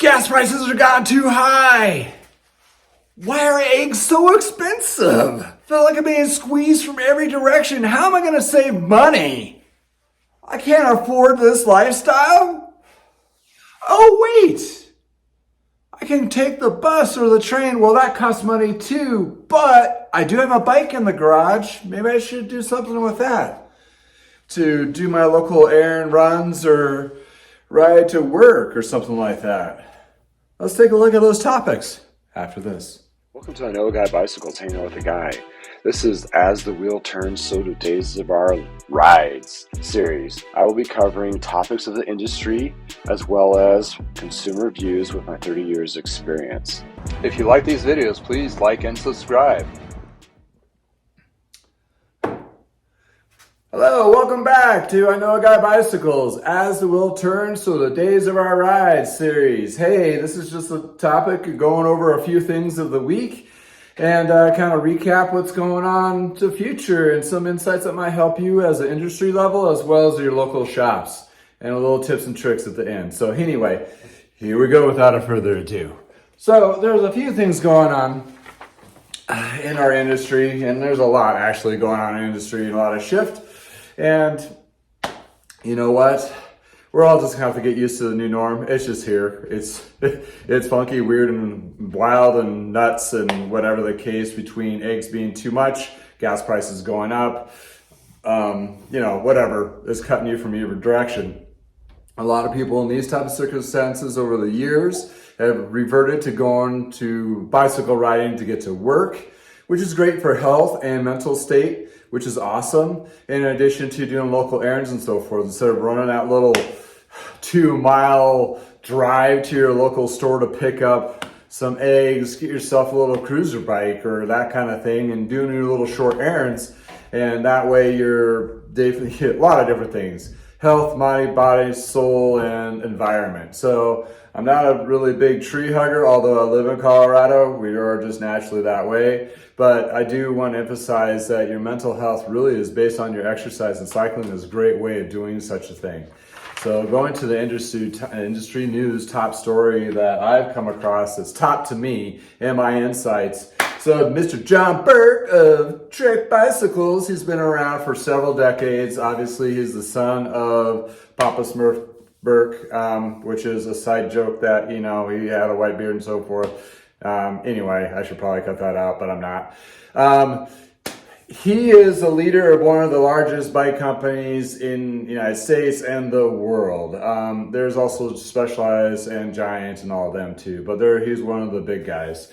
Gas prices are gone too high. Why are eggs so expensive? I feel like I'm being squeezed from every direction. How am I going to save money? I can't afford this lifestyle. Oh, wait. I can take the bus or the train. Well, that costs money too, but I do have a bike in the garage. Maybe I should do something with that to do my local errand runs or ride to work or something like that. Let's take a look at those topics after this. Welcome to I Know a Guy Bicycles, hanging out with a guy. This is As the Wheel Turns, So Do Days of Our Rides series. I will be covering topics of the industry as well as consumer views with my 30 years experience. If you like these videos, please like and subscribe. Hello, welcome back to I Know a Guy Bicycles, As the Wheel Turns, So the Days of Our Rides series. Hey, this is just a topic going over a few things of the week and kind of recap what's going on to the future and some insights that might help you as an industry level as well as your local shops and a little tips and tricks at the end. So anyway, here we go without a further ado. So there's a few things going on in our industry, and there's a lot actually going on in the industry and a lot of shift. And you know what? We're all just gonna have to get used to the new norm. It's just here. It's funky, weird, and wild, and nuts, and whatever the case, between eggs being too much, gas prices going up, whatever is cutting you from either direction. A lot of people in these type of circumstances over the years have reverted to going to bicycle riding to get to work, which is great for health and mental state, which is awesome. In addition to doing local errands and so forth, instead of running that little 2-mile drive to your local store to pick up some eggs, get yourself a little cruiser bike or that kind of thing and doing your little short errands. And that way you're definitely a lot of different things: health, mind, body, soul, and environment. So I'm not a really big tree hugger, although I live in Colorado. We are just naturally that way. But I do want to emphasize that your mental health really is based on your exercise, and cycling is a great way of doing such a thing. So going to the industry news top story that I've come across that's top to me and my insights. So Mr. John Burke of Trek Bicycles, he's been around for several decades. Obviously, he's the son of Papa Smurf Burke, which is a side joke that, he had a white beard and so forth. Anyway, I should probably cut that out, but I'm not. He is the leader of one of the largest bike companies in the United States and the world. There's also Specialized and Giant and all of them too, but he's one of the big guys.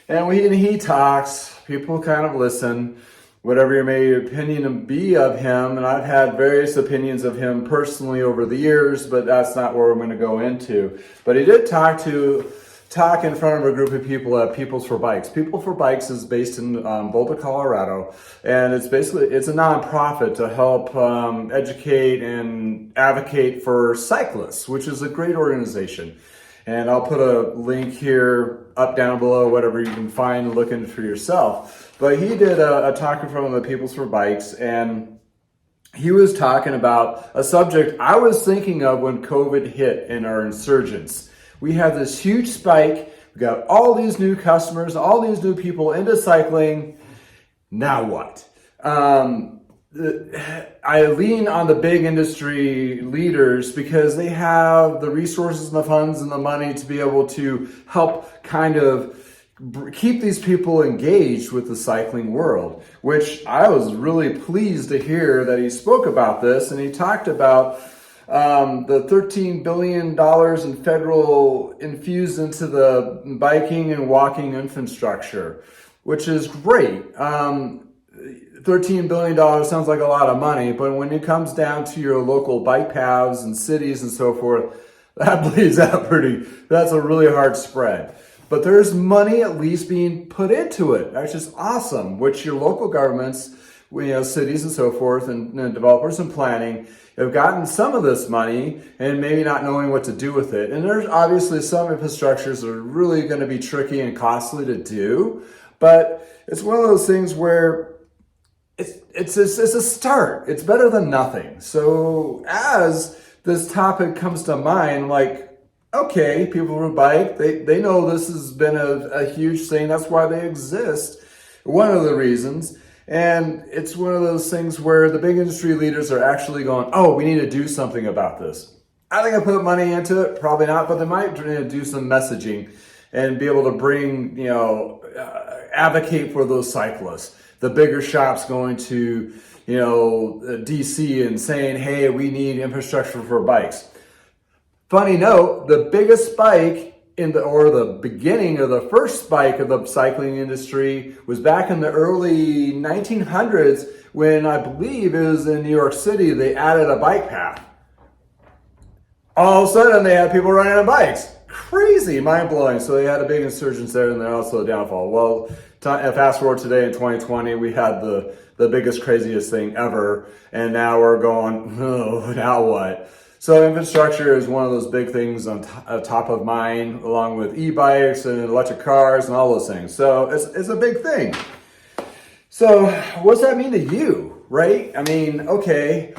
And when he talks, people kind of listen, whatever your opinion be of him. And I've had various opinions of him personally over the years, but that's not where I'm going to go into. But he did talk in front of a group of people at Peoples for Bikes. People for Bikes is based in Boulder, Colorado, and it's a nonprofit to help educate and advocate for cyclists, which is a great organization. And I'll put a link here, up, down below, whatever you can find looking for yourself. But he did a talk in front of the Peoples for Bikes, and he was talking about a subject I was thinking of when COVID hit in our insurgents. We had this huge spike. We got all these new customers, all these new people into cycling. Now what? I lean on the big industry leaders because they have the resources and the funds and the money to be able to help kind of keep these people engaged with the cycling world, which I was really pleased to hear that he spoke about this. And he talked about the $13 billion in federal infused into the biking and walking infrastructure, which is great. $13 billion sounds like a lot of money, but when it comes down to your local bike paths and cities and so forth, that bleeds out that's a really hard spread. But there's money at least being put into it. That's just awesome, which your local governments, cities and so forth, and developers and planning have gotten some of this money and maybe not knowing what to do with it. And there's obviously some infrastructures that are really going to be tricky and costly to do, but it's one of those things where it's a start. It's better than nothing. So as this topic comes to mind, okay, people who bike, they know this has been a huge thing. That's why they exist. One of the reasons. And it's one of those things where the big industry leaders are actually going, oh, we need to do something about this. I think I put money into it, probably not, but they might do some messaging and be able to bring, advocate for those cyclists. The bigger shops going to, DC and saying, hey, we need infrastructure for bikes. Funny note, the biggest spike the beginning of the first spike of the cycling industry was back in the early 1900s when I believe it was in New York City, they added a bike path. All of a sudden they had people running on bikes. Crazy, mind-blowing. So they had a big insurgence there and then also a downfall. Well, fast forward today in 2020, we had the biggest, craziest thing ever. And now we're going, oh, now what? So infrastructure is one of those big things on top of mind, along with e-bikes and electric cars and all those things. So it's a big thing. So what's that mean to you, right? I mean, okay,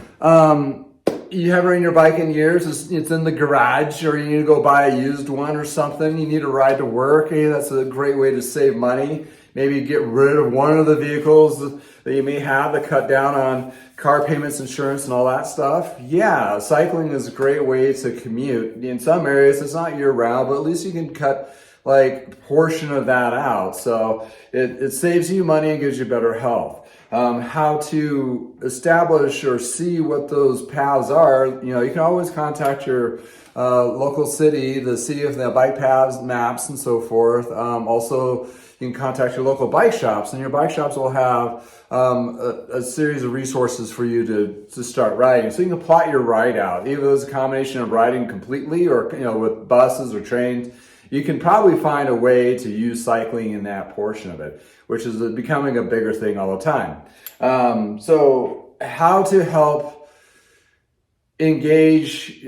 you haven't ridden your bike in years, it's in the garage, or you need to go buy a used one or something, you need to ride to work. Hey, that's a great way to save money. Maybe get rid of one of the vehicles that you may have to cut down on car payments, insurance, and all that stuff. Yeah, cycling is a great way to commute. In some areas, it's not year round, but at least you can cut like a portion of that out. So it saves you money and gives you better health. How to establish or see what those paths are, you can always contact your local city to see if they have bike paths, maps, and so forth. Also, you can contact your local bike shops, and your bike shops will have a series of resources for you to start riding. So you can plot your ride out. Either it's a combination of riding completely or with buses or trains. You can probably find a way to use cycling in that portion of it, which is becoming a bigger thing all the time. So how to help engage,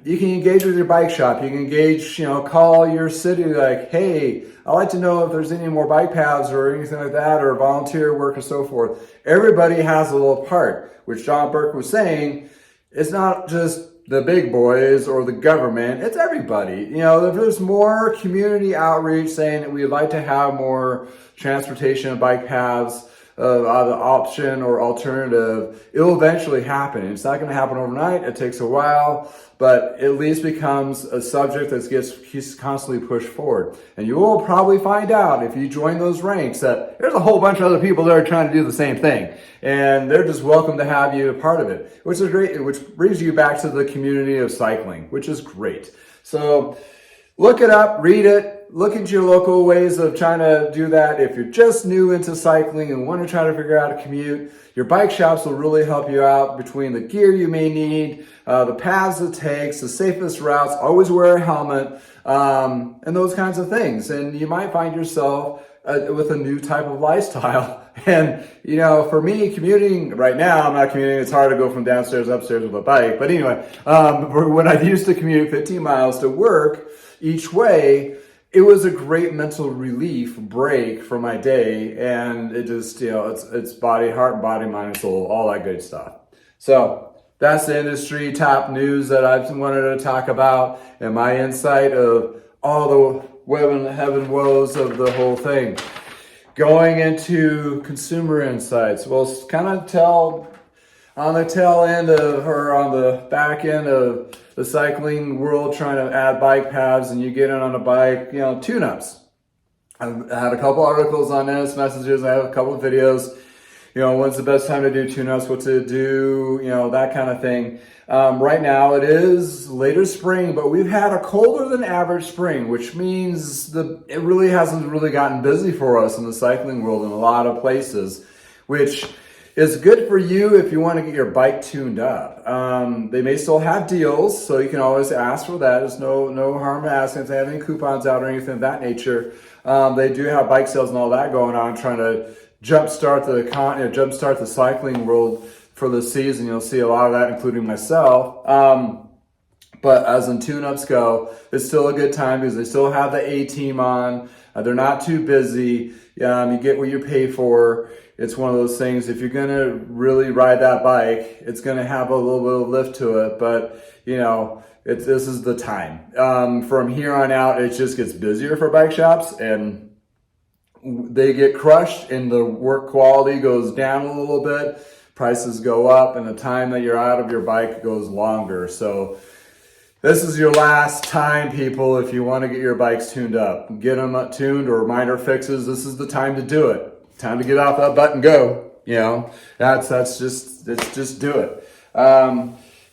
you can engage with your bike shop, you can engage, call your city like, hey, I'd like to know if there's any more bike paths or anything like that, or volunteer work and so forth. Everybody has a little part, which John Burke was saying, it's not just the big boys or the government, it's everybody. If there's more community outreach saying that we'd like to have more transportation and bike paths, the option or alternative, it'll eventually happen. It's not going to happen overnight. It takes a while, but at least becomes a subject that gets constantly pushed forward. And you will probably find out if you join those ranks that there's a whole bunch of other people that are trying to do the same thing. And they're just welcome to have you a part of it, which is great, which brings you back to the community of cycling, which is great. So look it up, read it. Look into your local ways of trying to do that. If you're just new into cycling and want to try to figure out a commute, your bike shops will really help you out between the gear you may need, the paths it takes, the safest routes, always wear a helmet, and those kinds of things. And you might find yourself with a new type of lifestyle. And, for me, commuting right now, I'm not commuting. It's hard to go from downstairs to upstairs with a bike. But anyway, when I used to commute 15 miles to work each way, it was a great mental relief break for my day, and it just, it's body, heart, body, mind, and soul, all that good stuff. So that's the industry top news that I've wanted to talk about, and my insight of all the web and heaven woes of the whole thing. Going into consumer insights, well, kind of on the tail end of, or on the back end of the cycling world, trying to add bike paths, and you get in on a bike, tune-ups. I've had a couple articles on this, messages, I have a couple of videos, when's the best time to do tune-ups, what to do, that kind of thing. Right now it is later spring, but we've had a colder than average spring, which means it really hasn't really gotten busy for us in the cycling world in a lot of places, which is good for you if you want to get your bike tuned up. They may still have deals, so you can always ask for that. There's no harm in asking if they have any coupons out or anything of that nature. They do have bike sales and all that going on, trying to jumpstart the cycling world for the season. You'll see a lot of that, including myself. But as in tune-ups go, it's still a good time because they still have the A-team on. They're not too busy. You get what you pay for. It's one of those things, if you're going to really ride that bike, it's going to have a little bit of lift to it. But, this is the time. From here on out, it just gets busier for bike shops, and they get crushed and the work quality goes down a little bit, prices go up, and the time that you're out of your bike goes longer. So this is your last time, people, if you want to get your bikes tuned up. Get them tuned or minor fixes. This is the time to do it. Time to get off that butt and go. You know, that's just do it.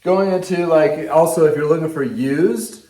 Going into, like, also if you're looking for used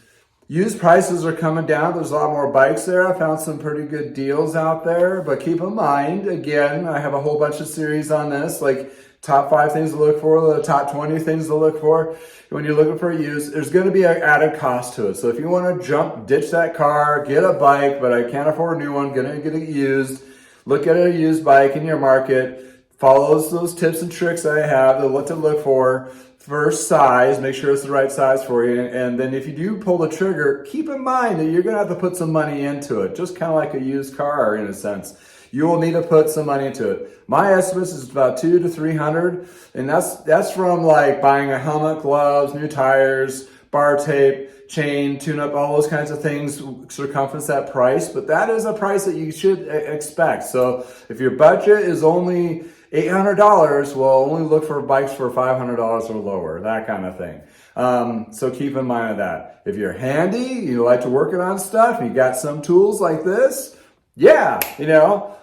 prices are coming down. There's a lot more bikes there. I found some pretty good deals out there, but keep in mind, again, I have a whole bunch of series on this, like top 5 things to look for, the top 20 things to look for. When you're looking for a used, there's going to be an added cost to it. So if you want to ditch that car, get a bike, but I can't afford a new one, gonna get it used, look at a used bike in your market, follow those tips and tricks that I have, what to look for. First, size, make sure it's the right size for you. And then if you do pull the trigger, keep in mind that you're going to have to put some money into it, just kind of like a used car in a sense. You will need to put some money into it. My estimate is about $200 to $300, and that's from like buying a helmet, gloves, new tires, bar tape, chain, tune-up, all those kinds of things circumference that price. But that is a price that you should expect. So if your budget is only $800, we'll only look for bikes for $500 or lower, that kind of thing. So keep in mind that. If you're handy, you like to work it on stuff, you got some tools like this, yeah, you know,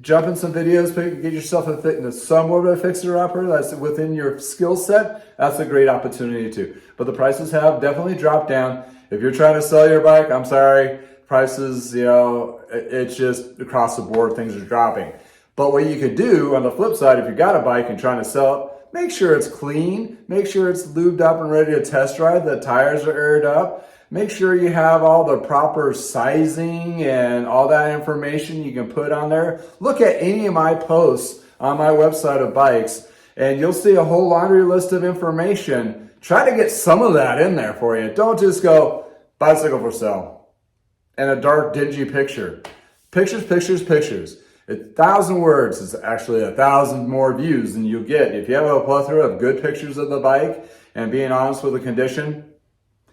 jump in some videos, get yourself somewhat of a fixer-upper that's within your skill set. That's a great opportunity too. But the prices have definitely dropped down. If you're trying to sell your bike, I'm sorry, prices, you know, it's just across the board, things are dropping. But what you could do on the flip side, if you got a bike and trying to sell it, make sure it's clean, make sure it's lubed up and ready to test drive, the tires are aired up, make sure you have all the proper sizing and all that information you can put on there. Look at any of my posts on my website of bikes, and you'll see a whole laundry list of information. Try to get some of that in there for you. Don't just go, bicycle for sale, and a dark, dingy picture. Pictures, pictures, pictures. 1,000 words is actually 1,000 more views than you get. If you have a plethora of good pictures of the bike and being honest with the condition,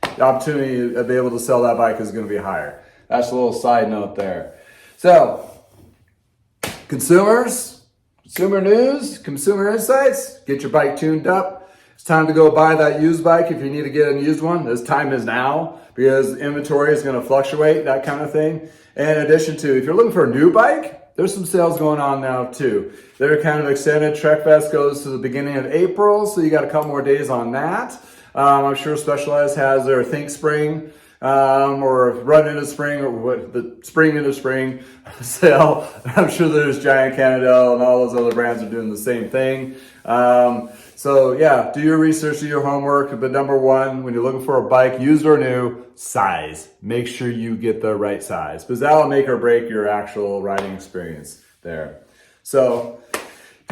the opportunity to be able to sell that bike is going to be higher. That's a little side note there. So, consumers, consumer news, consumer insights, get your bike tuned up. It's time to go buy that used bike if you need to get a used one. This time is now because inventory is going to fluctuate, that kind of thing. And in addition to, if you're looking for a new bike, there's some sales going on now too. They're kind of extended. Trek Fest goes to the beginning of April, so you got a couple more days on that. I'm sure Specialized has their Think Spring or Run into Spring or what the Spring into Spring sale. I'm sure there's Giant Cannondale and all those other brands are doing the same thing. So yeah, do your research, do your homework. But number one, when you're looking for a bike, used or new, size. Make sure you get the right size because that'll make or break your actual riding experience there. So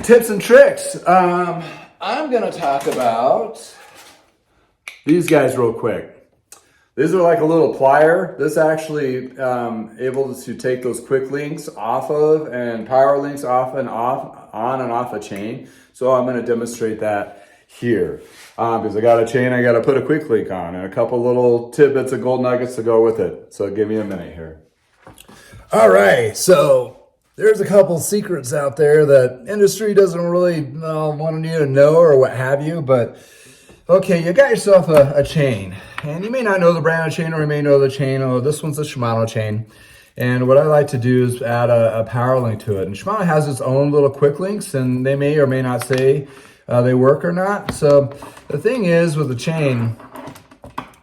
tips and tricks. I'm gonna talk about these guys real quick. These are like a little plier. This actually able to take those quick links off of and power links off and off, on and off a chain. So I'm going to demonstrate that here because I got a chain I got to put a quick link on and a couple little tidbits of gold nuggets to go with it. So give me a minute here. All right, so there's a couple secrets out there that industry doesn't really want you to know or what have you, but okay, you got yourself a chain, and you may not know the brand of chain or you may know the chain. Oh, this one's a Shimano chain. And what I like to do is add a power link to it. And Shimano has its own little quick links, and they may or may not say they work or not. So the thing is with the chain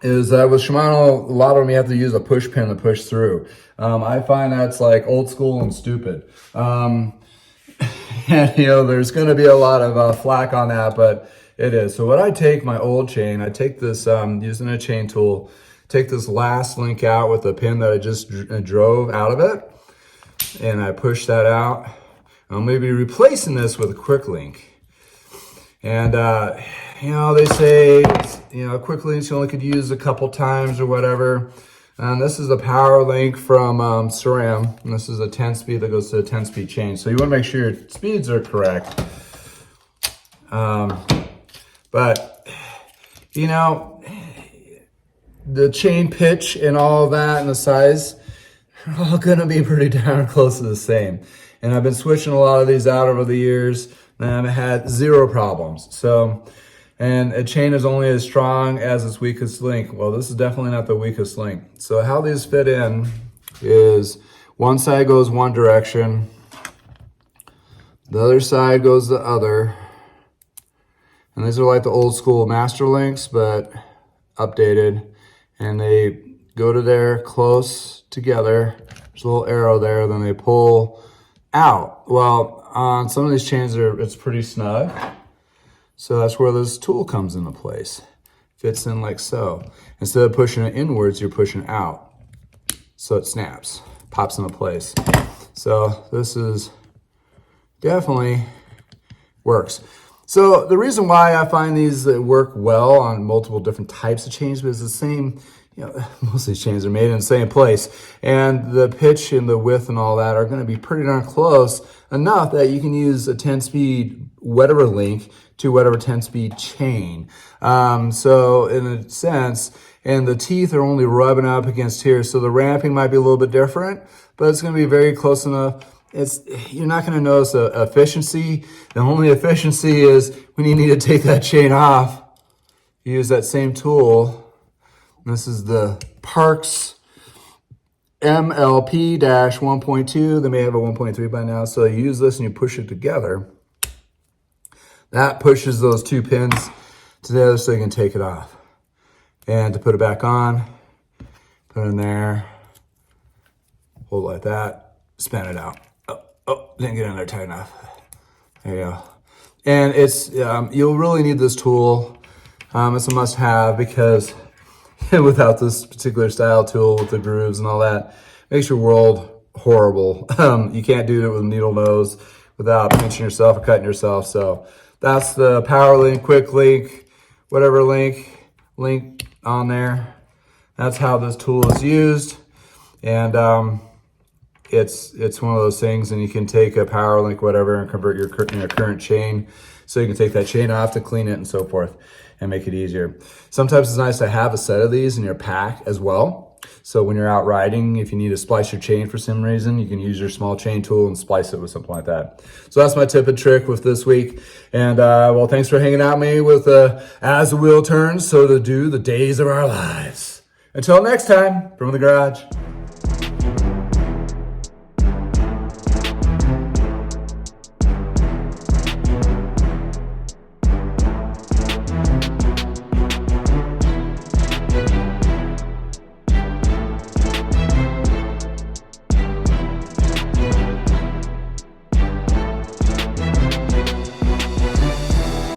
is with Shimano, a lot of them you have to use a push pin to push through. I find that's like old school and stupid. And you know, there's going to be a lot of flack on that, but it is. So what I take my old chain, I take this using a chain tool, take this last link out with the pin that I just drove out of it, and I push that out. I'm going to be replacing this with a quick link. And, you know, they say, you know, quick links you only could use a couple times or whatever. And this is a power link from SRAM, and this is a 10-speed that goes to a 10-speed chain. So you want to make sure your speeds are correct. But, you know, the chain pitch and all of that and the size are all gonna be pretty darn close to the same. And I've been switching a lot of these out over the years and I've had zero problems. So, and a chain is only as strong as its weakest link. Well, this is definitely not the weakest link. So how these fit in is one side goes one direction, the other side goes the other. And these are like the old school master links, but updated. And they go to there close together. There's a little arrow there, then they pull out. Well, on some of these chains, it's pretty snug. So that's where this tool comes into place. Fits in like so. Instead of pushing it inwards, you're pushing out. So it snaps, pops into place. So this is definitely works. So the reason why I find these that work well on multiple different types of chains is the same, most of these chains are made in the same place. And the pitch and the width and all that are going to be pretty darn close enough that you can use a 10-speed whatever link to whatever 10-speed chain. So in a sense, and the teeth are only rubbing up against here. So the ramping might be a little bit different, but it's going to be very close enough. You're not going to notice efficiency. The only efficiency is when you need to take that chain off, you use that same tool. This is the Burks MLP-1.2. They may have a 1.3 by now. So you use this and you push it together. That pushes those two pins together so you can take it off. And to put it back on, put it in there, hold it like that, spin it out. Oh, didn't get in there tight enough. There you go. And it's, you'll really need this tool. It's a must have because without this particular style tool with the grooves and all that, it makes your world horrible. You can't do it with a needle nose without pinching yourself or cutting yourself. So that's the power link, quick link, whatever link on there. That's how this tool is used. And, it's one of those things, and you can take a power link, whatever, and convert your current chain. So you can take that chain off to clean it and so forth and make it easier. Sometimes it's nice to have a set of these in your pack as well. So when you're out riding, if you need to splice your chain for some reason, you can use your small chain tool and splice it with something like that. So that's my tip and trick with this week. And well, thanks for hanging out with me with As the Wheel Turns, so to do the days of our lives. Until next time, from the garage.